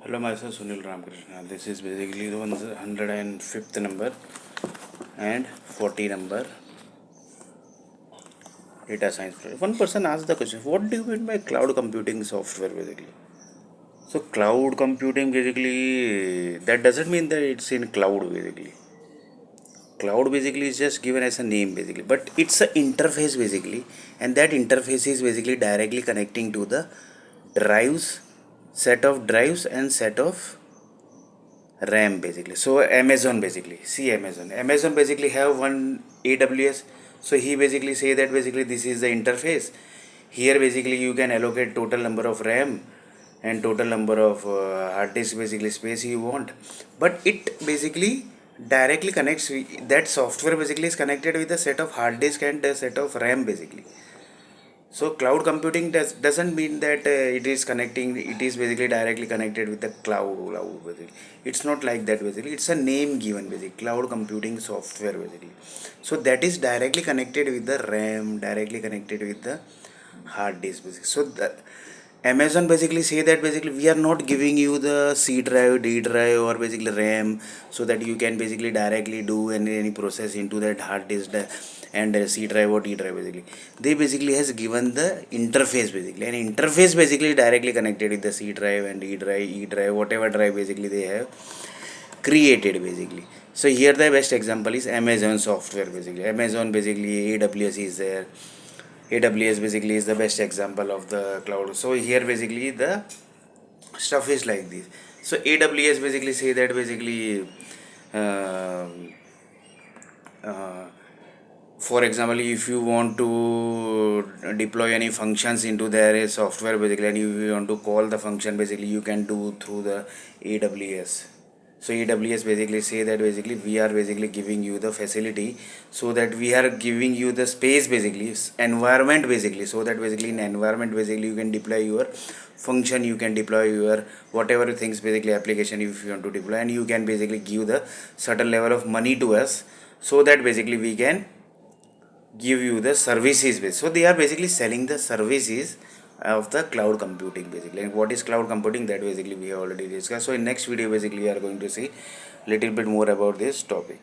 Hello, myself Sunil Ramakrishna. This is basically the 105th number and 40 number data science project. One person asked the question, what do you mean by cloud computing software basically? So cloud computing basically, that doesn't mean that it's in cloud basically. Cloud basically is just given as a name basically, but it's an interface basically, and that interface is basically directly connecting to the drives, set of drives and set of RAM basically. So Amazon basically, see Amazon basically have one AWS. So he basically say that basically this is the interface. Here basically you can allocate total number of RAM and total number of hard disk basically space you want. But it basically directly connects that software basically is connected with a set of hard disk and a set of RAM basically. So cloud computing doesn't mean that it is basically directly connected with the cloud basically. It's not like that basically. It's a name given basically, cloud computing software basically. So that is directly connected with the RAM, directly connected with the hard disk basically. So the Amazon basically say that basically we are not giving you the C drive, D drive or basically RAM so that you can basically directly do any process into that hard disk and C drive or D drive basically. They basically has given the interface basically, and interface basically directly connected with the C drive and D drive, E drive, whatever drive basically they have created basically. So here the best example is Amazon software basically. Amazon basically AWS is there. AWS basically is the best example of the cloud. So here basically the stuff is like this. So AWS basically say that basically uh, uh, for example, if you want to deploy any functions into their software basically, and if you want to call the function basically, you can do through the AWS. So AWS basically say that basically we are basically giving you the facility, so that we are giving you the space basically, environment basically, so that basically in environment basically you can deploy your function, you can deploy your whatever things basically application if you want to deploy, and you can basically give the certain level of money to us, so that basically we can give you the services based. So they are basically selling the services of the cloud computing basically. And what is cloud computing, that basically we have already discussed. So in next video basically we are going to see little bit more about this topic.